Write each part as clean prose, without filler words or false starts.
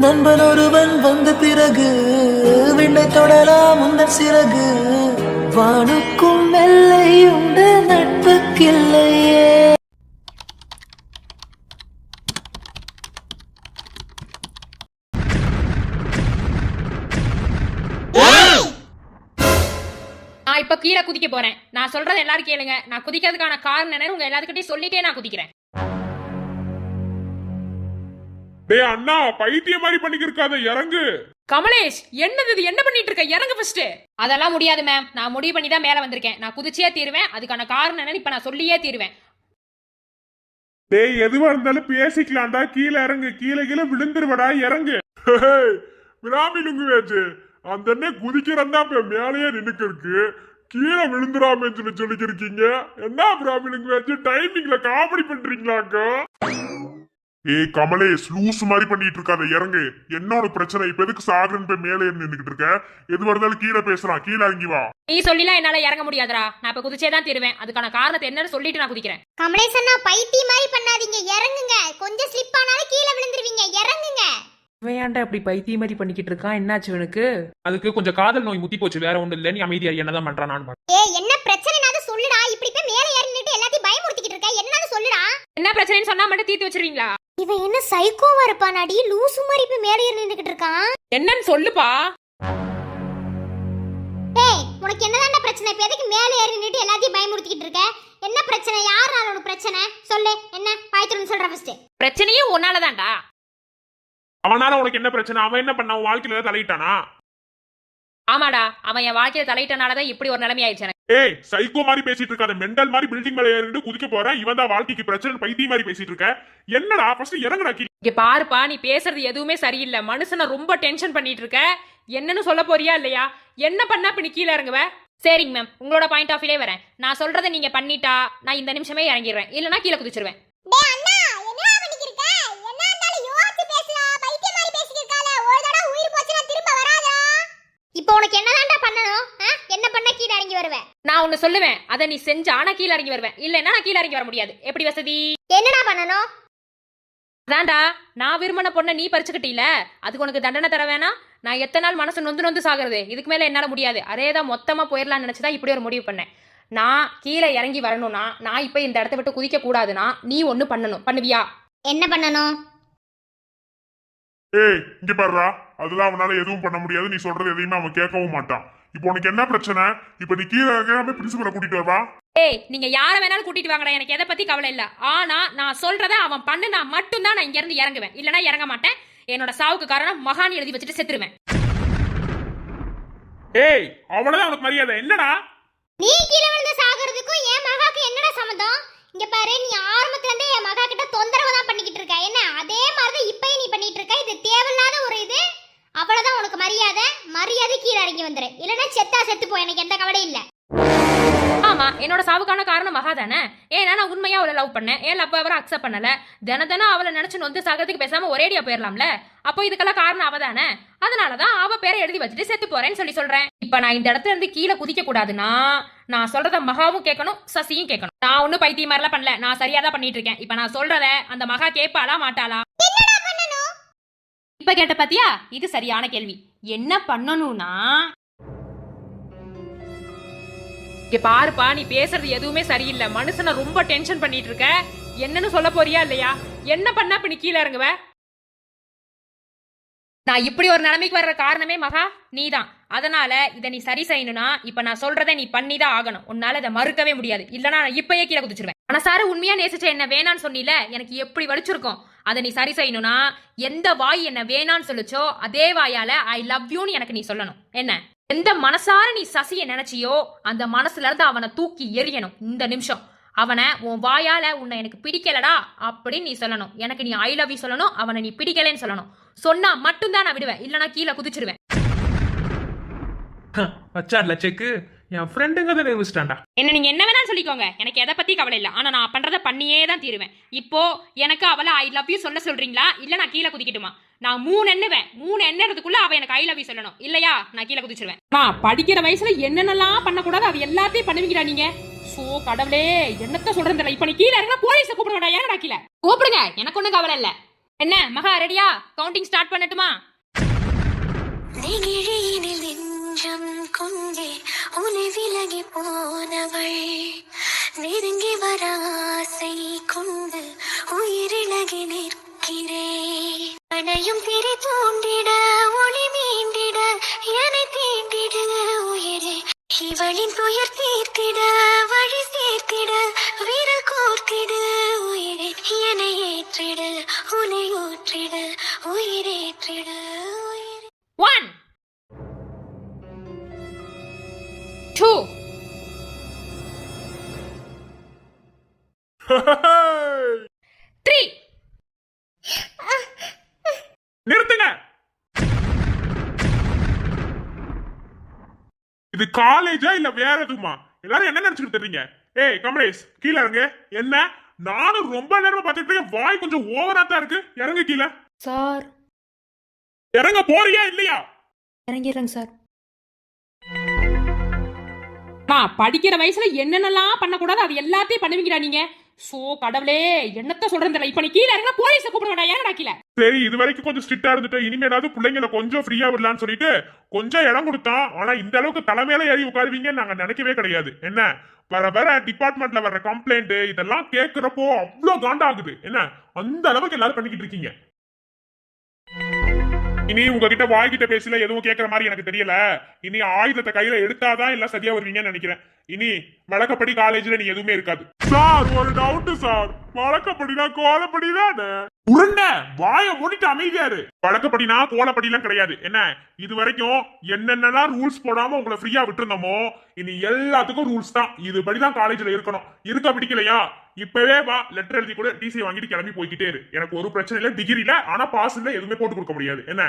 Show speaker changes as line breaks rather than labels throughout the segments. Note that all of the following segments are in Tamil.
நண்பன் ஒருவன் வந்த பிறகு விண்ணை தொடலாம் உந்தன் சிறகு வானுக்கும் எல்லை உண்டு நட்புக்கில்லையே.
நான் இப்ப கீழே குதிக்க போறேன். நான் சொல்றது எல்லாரும் கேளுங்க. நான் குதிக்கிறதுக்கான காரணம் என்னன்னு உங்க எல்லாத்துக்கிட்டையும் சொல்லிட்டே நான் குதிக்கிறேன்.
டேய் அண்ணா, பைத்திய மாதிரி பண்ணிக்கிருக்காத, இறங்கு.
கமலேஷ், என்னது இது? என்ன பண்ணிட்டு இருக்க? இறங்கு ஃபர்ஸ்ட். அதெல்லாம் முடியாது மேம். நான் முடிவு பண்ணி தான் மேல வந்திருக்கேன். நான் குதிச்சே தீருவேன். அதுக்கான காரணம் என்னன்னு இப்ப நான் சொல்லியே தீருவேன்.
டேய், எதுவா இருந்தாலும் பேசிக்கலாம்டா. கீழே இறங்கு. கீழே கீழே விழுந்துருவடா, இறங்கு. விராமி லுங்குவேச்சு அந்த அண்ணன் குதிக்கிறதா இப்ப மேலேயே நின்னுக்கு இருக்கு. கீழே விழுந்துடாமன்னு சொல்லிக்கிருக்கீங்க. என்ன விராமி லுங்குவேச்சு, டைமிங்ல காமெடி பண்றீங்களாக்கா? ஏய் கமலேஷ், லூஸ் மாதிரி பண்ணிட்டு இருக்காத, இறங்கு. என்னோட பிரச்சனை இப்ப எதுக்கு சாகுன்னு போய் மேலே நின்னுக்கிட்டு இருக்க? எதுவா இருந்தாலும் கீழே பேசலாம். கீழே இறங்கி வா.
நீ சொல்லிலாம் என்னால இறங்க முடியாதுடா. நான் இப்ப குதிச்சே தான் தீருவேன். அதுக்கான காரணத்தை என்னன்னு சொல்லிட்டு நான் குதிக்கிறேன்.
கமலேஷ் அண்ணா, பைத்திய மாதிரி பண்ணாதீங்க, இறங்குங்க. கொஞ்சம் ஸ்லிப் ஆனாலும் கீழே விழுந்துருவீங்க, இறங்குங்க.
வேண்டாம், இப்படி பைத்திய மாதிரி பண்ணிக்கிட்டு இருக்கான். என்னாச்சு இவனுக்கு?
அதுக்கு கொஞ்சம் காதல் நோய் முத்தி போச்சு, வேற ஒண்ணு இல்ல. நீ அமைதியா என்னதான் பண்றான் நான் பாக்க.
ஏய், என்ன பிரச்சனைனாவது சொல்லுடா. இப்படி போய் மேலே ஏறி நின்னுட்டு எல்லாத்தையும் பயமுறுத்திக்கிட்டு இருக்க. என்னன்னு சொல்லுடா.
என்ன பிரச்சனைன்னு சொன்னா மட்டும் தீர்த்து வச்சிருவீங்களா?
இவன் என்ன சைக்கோவா இருப்பானாடி? லூசு மாதிரி போய் மேலே ஏறி நின்னுக்கிட்டு இருக்கான்.
என்னன்னு சொல்லுப்பா.
ஏய், உனக்கு என்னதான்டா பிரச்சனை? இப்ப எதுக்கு மேலே ஏறி நின்னுட்டு எல்லாத்தையும் பயமுறுத்திக்கிட்டு இருக்க? என்ன பிரச்சனை? யாரால உனக்கு பிரச்சனை? சொல்லு. என்ன பாய்த்துறன்னு சொல்ற ஃபர்ஸ்ட்.
பிரச்சனையே உன்னாலதான்டா.
அவனால உனக்கு என்ன பிரச்சனை? அவன் என்ன பண்ண? உன் வாழ்க்கையில தலையிட்டானா?
ஆமாடா, அவன் என் வாழ்க்கையில தலையிட்டனாலதான் இப்படி ஒரு நிலைமை ஆயிடுச்சு எனக்கு.
ஏய், சைக்கோ மாதிரி பேசிட்டு இருக்காத. மெண்டல் மாதிரி பில்டிங் மேல ஏறிட்டு குதிக்க போறேன். இவன் தான் வாழ்க்கைக்கு பிரச்சனை, பைத்திய மாதிரி பேசிட்டு இருக்க. என்னடா ஃபர்ஸ்ட் இறங்குடா கீழே.
இங்க பாருப்பா, நீ பேசுறது எதுவுமே சரியில்லை. மனுஷனை ரொம்ப டென்ஷன் பண்ணிட்டு இருக்க. என்னன்னு சொல்ல போறியா இல்லையா? என்ன பண்ணா இப்ப நீ கீழே இறங்குவ? சரிங்க மேம், உங்களோட பாயிண்ட் ஆஃப் வியூலே வரேன். நான் சொல்றதை நீங்க பண்ணிட்டா நான் இந்த நிமிஷமே இறங்கிடுவேன், இல்லனா கீழே குதிச்சிருவேன்.
டேய் அண்ணா, என்னடா பண்ணிக்கிட்டு இருக்க? என்ன இருந்தாலும் யோசிச்சு பேசுடா. பைத்திய மாதிரி பேசிக்கிட்டு இருக்கால. ஒரு தடவை உயிர் போச்சுனா திரும்ப வராதா? இப்போ உனக்கு என்னதான்டா பண்ணணும்? என்ன பண்ண கீழ இறங்கி வருவே?
நான் ஒன்னு சொல்லுவேன், அதை நீ செஞ்சா நான் கீழே இறங்கி வருவேன், இல்லன்னா நான் கீழே இறங்கி வர முடியாது. எப்படி வசதி?
என்னடா பண்ணணும்?
அதான்டா, நான் விரும்பின பொண்ணை நீ பறிச்சுக்கிட்டீல, அதுக்கு உனக்கு தண்டனை தர வேணாம். நான் எத்தனை நாள் மனசு நொந்து நொந்து சாகுறது? இதுக்கு மேல என்னால முடியாது. அதேதான், மொத்தமா போயிடலாம்னு நினைச்சுதான் இப்படி ஒரு முடிவு பண்ணேன். நான் கீழே இறங்கி வரணும்னா, நான் இப்ப இந்த இடத்த விட்டு குதிக்க கூடாதுன்னா நீ ஒண்ணு பண்ணணும். பண்ணுவியா?
என்ன பண்ணணும்?
ஏய் இங்க பாருடா, அதெல்லாம் அவனால எதுவும் பண்ண முடியாது. நீ சொல்றது எதையுமே அவன் கேட்கவும் மாட்டான். இப்போ உனக்கு என்ன பிரச்சனை? இப்ப நீ கீழே இறங்காம பிரின்சிபலை கூட்டிட்டு வரவா?
ஏய், நீங்க யார வேணாலும் கூட்டிட்டு வாங்கடா, எனக்கு எதை பத்தி கவலை இல்ல. ஆனா நான் சொல்றத அவன் பண்ணுனா மட்டும்தான் நான் இங்க இருந்து இறங்குவேன், இல்லனா இறங்க மாட்டேன். என்னோட சாவுக்கு காரணம் மகான் எழுதி வச்சுட்டு செத்துருவேன்.
ஏய், அவ்வளவுதான் உனக்கு மரியாதை. என்னடா
நீ கீழே விழுந்து சாகிறதுக்கும் என் மகாக்கு என்னடா சம்மந்தம்? இங்க பாரு, நீ ஆரம்பத்துல இருந்தே என் மகா கிட்ட தொந்தரவு தான் பண்ணிக்கிட்டு இருக்க. என்ன அதே மாதிரிதான் இப்பயும் நீ பண்ணிட்டு இருக்க. இது தேவையில்லாத ஒரு இது. அவ்வளவுதான் உனக்கு மரியாதை. மரியாதை கீழே இறங்கி வந்துரு, இல்லன்னா செத்தா செத்து போ. எனக்கு எந்த கவலையும் இல்ல.
ஆமா, என்னோட சாவுக்கான காரணம் மகா தானே. ஏன்னா நான் உண்மையா அவளை லவ் பண்ணேன். ஏன் லவ் அவரை அக்செப்ட் பண்ணல. தினம் அவளை நினைச்சு நொந்து சாகிறதுக்கு பேசாம ஒரேடியா போயிடலாம்ல. அப்போ இதுக்கெல்லாம் காரணம் அவ தானே. அதனாலதான் அவ பேரை எழுதி வச்சுட்டு செத்து போறேன்னு சொல்றேன். இப்ப நான் இந்த இடத்துல இருந்து கீழே குதிக்க கூடாதுன்னா நான் சொல்றத மகாவும் கேட்கணும், சசியும் கேட்கணும். நான் ஒன்னும் பைத்திய மாதிரிலாம் பண்ணல, நான் சரியா தான் பண்ணிட்டு இருக்கேன். இப்ப நான் சொல்றத அந்த மகா கேட்பாளா மாட்டாளா? இப்ப கேட்ட பாத்தியா? இது சரியான கேள்வி. என்ன பண்ணணும்னா, இங்க பாருப்பா, நீ பேசுறது எதுவுமே சரியில்லை. மனுஷனை ரொம்ப டென்ஷன் பண்ணிட்டு இருக்க. என்னன்னு சொல்ல போறியா இல்லையா? என்ன பண்ணா இப்ப நீ கீழே இறங்குவ? நான் இப்படி ஒரு நிலைமைக்கு வர்ற காரணமே மகா நீதான். அதனால இதை நீ சரி செய்யணும்னா இப்ப நான் சொல்றதை நீ பண்ணிதான் ஆகணும். உன்னால இதை மறுக்கவே முடியாது, இல்லனா நான் இப்பயே கீழே குதிச்சிருவேன். மனசார உண்மையா நேசிச்ச என்ன வேணான்னு சொன்னில, எனக்கு எப்படி வலிச்சிருக்கும். அதை நீ சரி செய்யணும்னா எந்த வாய் என்ன வேணான்னு சொல்லுச்சோ அதே வாயால ஐ லவ் யூன்னு எனக்கு நீ சொல்லணும். என்ன எந்த மனசார நீ சசிய நினைச்சியோ அந்த மனசுல இருந்து அவனை தூக்கி எறியணும் இந்த நிமிஷம். அவனை உன் வாயால உன்னை எனக்கு பிடிக்கலடா அப்படின்னு நீ சொல்லணும். எனக்கு நீ ஐ லவ் யூ சொல்லணும், அவனை நீ பிடிக்கலன்னு சொல்லணும். சொன்னா மட்டும்தான் நான் விடுவேன், இல்லனா கீழே குதிச்சிருவேன்.
வச்சாட்ல செக்கு, என் ஃப்ரெண்டுங்க தான் நிரூபிச்சிட்டான்டா.
என்ன நீங்க என்ன வேணாலும் சொல்லிக்கோங்க, எனக்கு எதை பத்தி கவலை இல்லை. ஆனா நான் பண்றதை பண்ணியே தான் தீருவேன். இப்போ எனக்கு அவளை ஐ லவ் யூ சொல்ல சொல்றீங்களா, இல்ல நான் கீழே குதிக்கட்டுமா? நான் 3 எண்ணுவேன். 3 எண்ணறதுக்குள்ள அவ எனக்கு ஐ லவ் யூ சொல்லணும், இல்லையா நான் கீழே குதிச்சிருவேன். படிக்கிற வயசுல என்னென்னலாம் பண்ணக்கூடாது அது எல்லாத்தையும் பண்ணுவீங்களா நீங்க? சோ கடவுளே, என்னத்த சொல்றேன். இப்ப நீ கீழே இறங்கினா போலீஸை கூப்பிடுங்கடா. ஏங்கடா கீழே கூப்பிடுங்க, எனக்கு ஒண்ணும் கவலை இல்ல. என்ன மகா ரெடியா? கவுண்டிங் ஸ்டார்ட் பண்ணட்டுமா?
நெகிழியினில் நெஞ்சம் கொண்டே உனை விலகி போனவள் நெருங்கி வர ஆசை கொண்டு உயிரிழகி நிற்கிறேன் அணையும் திரி தூண்டிட ஒளி மீண்டிட என்னை தீண்டிட உயிரே இவளின் துயர் தீர்த்திட வழி சேர்த்திட விரல் கோர்த்திட உயிரே என்னை ஏற்றிட உன்னை ஊற்றிட உயிரேற்றிட உயிரே
1 2 3
நிறுத்துங்க. இது காலேஜா இல்ல வேற எதுமா? எல்லாரும் என்ன நினைச்சுட்டு இருக்கீங்க? ஏய் கமலேஷ், கீழ இறங்க. என்ன நானும் ரொம்ப நேரமா பார்த்துட்டு இருக்கேன். வாய் கொஞ்சம் ஓவரா தான் இருக்கு. இறங்க கீழ.
சார்
இறங்க போறியா இல்லையா?
இறங்கிடுறேங்க சார். படிக்கிற வயசுல என்னென்னலாம் பண்ணக்கூடாது அது எல்லாத்தையும் பண்ணுவீங்கடா நீங்க. சோ கடவுளே, என்னத்த சொல்றேன். இப்ப நீ கீழே இறங்க போலீஸை கூப்பிடுவா. ஏன்னா கீழே
சரி, இது வரைக்கும் கொஞ்சம் ஸ்ட்ரிக்டா இருந்துட்டு இனிமேலாவது பிள்ளைங்களை கொஞ்சம் ஃப்ரீயா விடலான்னு சொல்லிட்டு கொஞ்சம் இடம் கொடுத்தான். ஆனா இந்த அளவுக்கு தலைமையில ஏறி உட்காருவீங்கன்னு நாங்க நினைக்கவே கிடையாது. என்ன வர டிபார்ட்மெண்ட்ல வர்ற கம்ப்ளைண்ட் இதெல்லாம் கேட்கிறப்போ அவ்வளவு காண்டாகுது. என்ன அந்த அளவுக்கு எல்லாரும் பண்ணிக்கிட்டு இருக்கீங்க. இனி உங்ககிட்ட வாய்கிட்ட பேசல எதுவும் கேட்கற மாதிரி எனக்கு தெரியல. இனி ஆயுதத்தை கையில எடுத்தாதான் எல்லாம் சரியா வருவீங்கன்னு நினைக்கிறேன். இனி வழக்கப்படி காலேஜ்ல நீ எதுவுமே இருக்காது. சார் ஒரு டவுட் சார். வழக்கப்படினா கோலப்படிதானே? உருண்ட வாய மூடிட்டு அமைதியாரு. வழக்கப்படினா கோலப்படிலாம் கிடையாது. என்ன இது வரைக்கும் என்னென்னலாம் ரூல்ஸ் போடாம உங்களை ஃப்ரீயா விட்டுருந்தோமோ இனி எல்லாத்துக்கும் ரூல்ஸ் தான். இதுபடிதான் காலேஜ்ல இருக்கணும். இருக்க பிடிக்கலையா இப்பவே வா, லெட்டர் எழுதி கூட டிசி வாங்கிட்டு கிளம்பி போய்கிட்டே இரு. எனக்கு ஒரு பிரச்சனை இல்ல, டிகிரி இல்ல, ஆனா பாஸ் இல்ல, எதுவுமே போட்டு கொடுக்க முடியாது. என்ன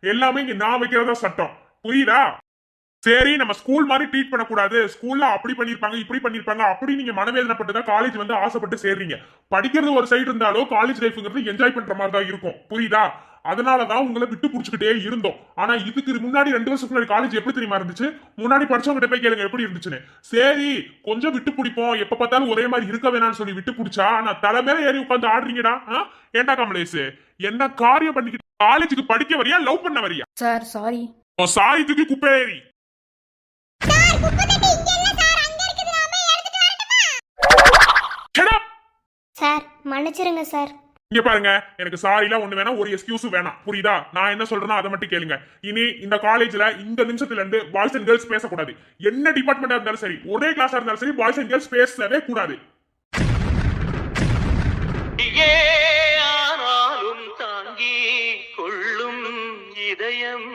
எல்லாமே இங்க நான் வைக்கிறதா சட்டம், புரியுதா? சரி, நம்ம ஸ்கூல் மாதிரி ட்ரீட் பண்ணக்கூடாது. ஸ்கூல்ல அப்படி பண்ணிருப்பாங்க இப்படி பண்ணிருப்பாங்க அப்படி நீங்க மனவேதனைப்பட்டுதான் காலேஜ் வந்து ஆசைப்பட்டு சேர்றீங்க. படிக்கிறது ஒரு சைடு இருந்தாலும் காலேஜ் லைஃப்ங்கிறது என்ஜாய் பண்ற மாதிரி தான் இருக்கும், புரியுதா? அதனாலதான் உங்களை விட்டு புடிச்சுக்கிட்டே இருந்தோம். ஆனா இதுக்கு முன்னாடி 2 வருஷத்துக்கு முன்னாடி காலேஜ் எப்படி தெரியுமா இருந்துச்சு? முன்னாடி படிச்சவங்க போய் கேளுங்க எப்படி இருந்துச்சுன்னு. சரி கொஞ்சம் விட்டு பிடிப்போம், எப்ப பார்த்தாலும் ஒரே மாதிரி இருக்க வேணாம்னு சொல்லி விட்டு பிடிச்சா நான் தலைமையில ஏறி உட்காந்து ஆடுறீங்கடா. ஏண்டா கமலேஷ், என்ன காரியம் பண்ணிக்கிட்டு காலேஜுக்கு படிக்க வரியா லவ் பண்ண வரியா?
Sir sorry.
சாயத்துக்கு குப்பை ஏறி
சார் மன்னிச்சிருங்க சார்.
இங்க பாருங்க, எனக்கு சாரிலாம் ஒண்ணு வேணாம், ஒரு எக்ஸ்கியூஸும் வேணாம், புரியுதா? நான் என்ன சொல்றேனோ அதை மட்டும் கேளுங்க. இனி இந்த காலேஜ்ல இந்த நிமிஷத்துல இருந்து பாய்ஸ் அண்ட் கேர்ள்ஸ் பேசக்கூடாது. என்ன டிபார்ட்மெண்டா இருந்தாலும் சரி, ஒரே கிளாஸா இருந்தாலும் சரி, பாய்ஸ் அண்ட் கேர்ள்ஸ் பேசவே கூடாது.
ஆனாலும் தாங்கி கொள்ளும் இதயம்,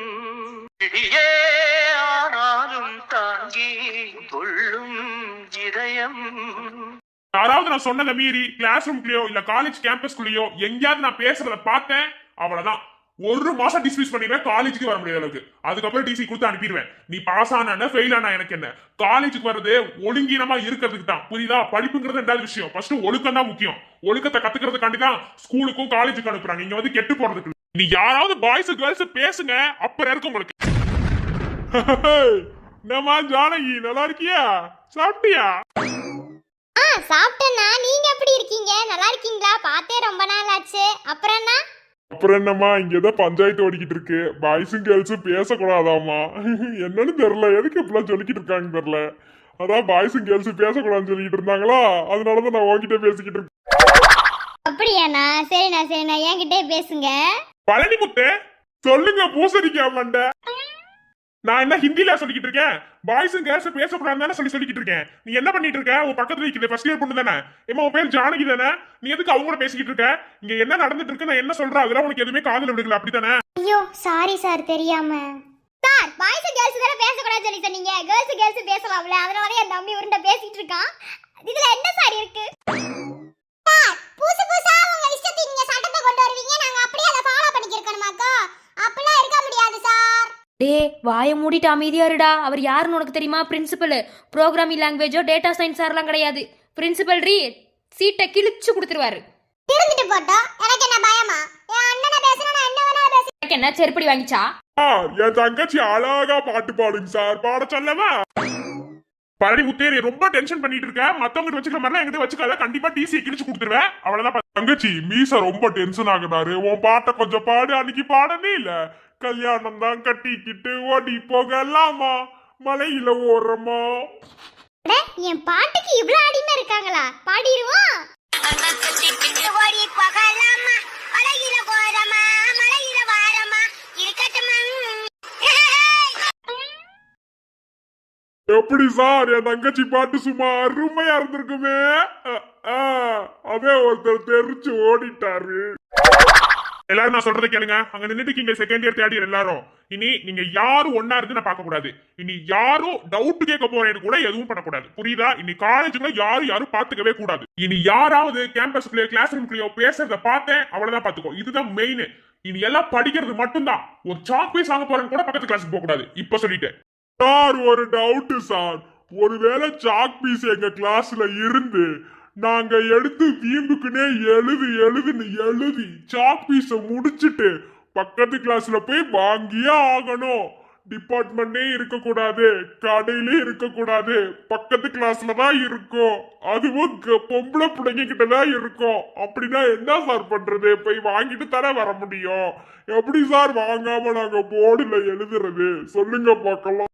ஆனாலும் தாங்கி கொள்ளும் இதயம்.
யாராவது நான் சொன்னதை மீறி கிளாஸ் ரூம்லயோ இல்ல காலேஜ் கேம்பஸ்குள்ளயோ எங்கேயாவது நான் பேசுறத பார்த்தேன், அவ்வளவுதான். 1 மாசம் டிஸ்மிஸ் பண்ணிடுவேன், காலேஜுக்கு வர முடியாத அளவுக்கு. அதுக்கப்புறம் டிசி கொடுத்து அனுப்பிடுவேன். நீ பாஸ் ஆனா ஃபெயில் ஆனா எனக்கு என்ன? காலேஜுக்கு வர்றது ஒழுங்கீனமா இருக்கிறதுக்கு தான், புரியுதா? படிப்புங்கிறது 2வது விஷயம். ஃபர்ஸ்ட் ஒழுக்கம் தான் முக்கியம். ஒழுக்கத்தை கத்துக்கிறதுக்காண்டி தான் ஸ்கூலுக்கும் காலேஜுக்கு அனுப்புறாங்க, இங்க வந்து கெட்டு போறதுக்கு. நீ யாராவது பாய்ஸ் கேர்ள்ஸ் பேசுங்க, அப்புறம் இருக்கு உங்களுக்கு. நம்ம ஜானகி நல்லா இருக்கியா? சாப்பிட்டியா?
சாப்பிட்டேன்னா. நீங்க எப்படி இருக்கீங்க? நல்லா இருக்கீங்களா? பார்த்தே ரொம்ப நாள் ஆச்சு. அப்புறம் என்ன?
அப்புறம் என்னம்மா, இங்கதான் பஞ்சாயத்து ஓடிக்கிட்டு இருக்கு. பாய்ஸும் கேர்ள்ஸும் பேசக்கூடாதாமா? என்னன்னு தெரியல, எதுக்கு இப்பெல்லாம் சொல்லிக்கிட்டு இருக்காங்க தெரியல. அதான் பாய்ஸும் கேர்ள்ஸும் பேசக்கூடாதுன்னு சொல்லிட்டு இருந்தாங்களா, அதனாலதான் நான் உங்ககிட்ட பேசிக்கிட்டு இருக்கேன்.
அப்படியாண்ணா? சரிண்ணா என்கிட்டே பேசுங்க.
பழனி முத்து சொல்லுங்க. பூசணிக்கா மண்டை, நான் என்ன ஹிந்தில சொல்லிக்கிட்டு இருக்கேன்? பாய்ஸும் கேர்ள்ஸும் பேசக்கூடாதுன்னு சொல்லிக்கிட்டு இருக்கேன். நீ என்ன பண்ணிட்டு இருக்க? உன் பக்கத்துல இருக்கிற ஃபர்ஸ்ட் இயர் பொண்ணு தானே? ஏமா உன் பேர் ஜானகி தானே? நீ எதுக்கு அவங்க கூட பேசிக்கிட்டு இருக்க? இங்க என்ன நடந்துட்டு இருக்கு, நான் என்ன சொல்றேன் அதெல்லாம் உனக்கு எதுவுமே காதுல விடுக்கல, அப்படித்தானே?
ஐயோ சாரி சார், தெரியாம. சார் பாய்ஸ் கேர்ள்ஸ் தான பேசக்கூடாதுன்னு சொல்லி சொன்னீங்க. கேர்ள்ஸ் பேசலாம்ல, அதனால என் தம்பி உருண்ட பேசிட்டு இருக்கான். இதுல என்ன சார் இருக்கு? சார் புதுசா உங்க இஷ்டத்துக்கு நீங்க சட்டத்தை கொண்டு வருவீங்க, நாங்க அப்படியே அதை ஃபாலோ பண்ணிக்கிறோமாக்கா? அப்படிலாம் இருக்க முடியாது சார்.
டே வாய மூடிட்டு அமைதியா இருடா. அவர் யாருன்னு உனக்கு தெரியுமா? பிரின்சிபல். ப்ரோக்ராமிங் லாங்குவேஜோ டேட்டா சயின்ஸ் சார்லாம் கிடையாது. பிரின்சிபல் சீட்டை கிழிச்சு கொடுத்துருவாரு.
திருந்துட்டு போட்டோம், எனக்கு என்ன பயமா? என் அண்ணனை பேசணும், நான் என்ன வேணா பேச.
எனக்கு என்ன செருப்படி வாங்கிச்சா?
என் தங்கச்சி அழகா பாட்டு பாடுங்க சார், பாட சொல்லவா? பழனி முத்தேரி ரொம்ப டென்ஷன் பண்ணிட்டு இருக்க. மத்தவங்க வச்சுக்கிற மாதிரிலாம் எங்கிட்ட வச்சுக்காத, கண்டிப்பா டிசி கிழிச்சு கொடுத்துருவேன், அவ்வளவுதான். தங்கச்சி மீச ரொம்ப டென்ஷன் ஆகுனாரு. உன் பாட்டை கொஞ்சம் பாடு. அன்னைக்கு பாடனே இல்ல. கல்யாணம் தான் கட்டிக்கிட்டு ஓடி போகலாமா, மலையில ஓரமா.
அட, என் பாட்டுக்கு இவ்ளோ அடிமை இருக்காங்களா? பாடிடுவோம். ஓடி போகலாமா, மலையில போறமா, மலையில வாரமா, இருக்கட்டுமா.
எப்படி சார் என் தங்கச்சி பாட்டு சும்மா அருமையா இருந்திருக்குமே. அதே ஒருத்தர் தெரிச்சு ஓடிட்டாரு. எல்லாரும் நான் சொல்றதை கேளுங்க. அங்க நின்னுட்டு செகண்ட் இயர் தேர்ட் இயர் எல்லாரும் இனி நீங்க யாரும் ஒன்னா இருந்து நான் பார்க்க கூடாது. இனி யாரும் டவுட் கேட்க போறேன்னு கூட எதுவும் பண்ணக்கூடாது. புரியுதா? இனி காலேஜுக்குள்ள யாரும் பாத்துக்கவே கூடாது. இனி யாராவது கேம்பஸ்குள்ளே கிளாஸ் ரூம்குள்ளேயோ பேசுறத பார்த்தேன், அவ்வளவுதான் பாத்துக்கோ. இதுதான் மெயின். இனி எல்லாம் படிக்கிறது மட்டும்தான். ஒரு சாக் பீஸ் வாங்க போறேன்னு கூட பக்கத்து கிளாஸுக்கு போக கூடாது. இப்ப சொல்லிட்டேன் சார். ஒரு டவுட் சார். ஒருவேளை சாக் பீஸ் எங்க கிளாஸ்ல இருந்து நாங்க எடுத்து வீம்புக்குனே எழுதி சாக் பீஸ முடிச்சிட்டு பக்கத்து கிளாஸ்ல போய் வாங்கியே ஆகணும். டிபார்ட்மெண்டே இருக்க கூடாது, கடையிலே இருக்க கூடாது, பக்கத்து கிளாஸ்ல தான் இருக்கும். அதுவும் பொம்பளை பிள்ளைங்க கிட்டதான் இருக்கும். அப்படின்னா என்ன சார் பண்றது? போய் வாங்கிட்டு தானே வர முடியும். எப்படி சார் வாங்காம நாங்க போர்டுல எழுதுறது? சொல்லுங்க பார்க்கலாம்.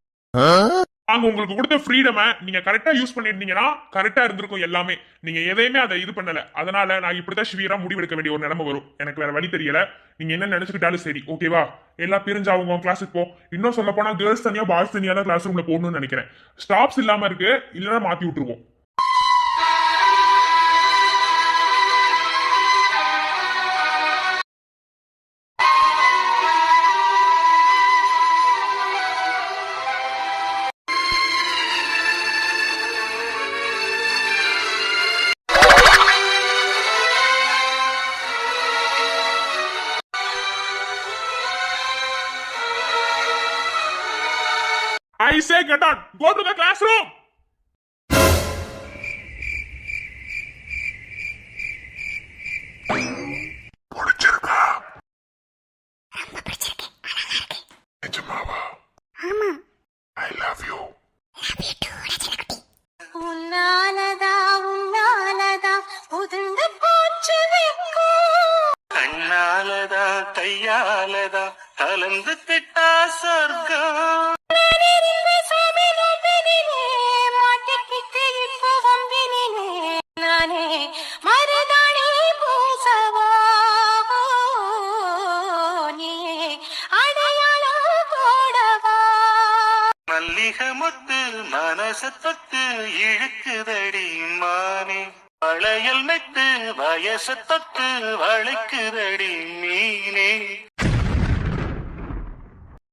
நாங்க உங்களுக்கு கொடுத்த ஃப்ரீடமை நீங்க கரெக்டா யூஸ் பண்ணிருந்தீங்கன்னா கரெக்டா இருந்திருக்கும் எல்லாமே. நீங்க எதையுமே அதை இது பண்ணல. அதனால நான் இப்படிதான் சிவியரா முடிவெடுக்க வேண்டிய ஒரு நிலைமை வரும். எனக்கு வேற வழி தெரியல. நீங்க என்ன நினைச்சுக்கிட்டாலும் சரி, ஓகேவா? எல்லாம் பிரிஞ்சு அவங்க கிளாஸுக்கு போ. இன்னும் சொல்ல போனா கேர்ள்ஸ் தனியா பாய்ஸ் தனியா தான் கிளாஸ் ரூம்ல போகணும்னு நினைக்கிறேன். ஸ்டாப்ஸ் இல்லாம இருக்கு, இல்லைன்னா மாத்தி விட்டுருவோம். I say get out. Go to the classroom. பிடிச்சிருக்கா?
ரொம்ப பிடிச்சிருக்கு. அழகா இருக்கு.
நிஜமாவா?
ஆமா.
I love you.
Love you too, ரஜினிகுட்டி.
உன்னாலதா உதிர்ந்து போச்சு வெக்கம்.
கண்ணாலதா கையாலதா கலந்து கிட்டா சொர்க்கம். மல்லிகை முத்து மனச தொட்டு இழுக்குதடி மானே, வளையல் மெட்டு வயச தொட்டு வளைக்குதடி மீனே.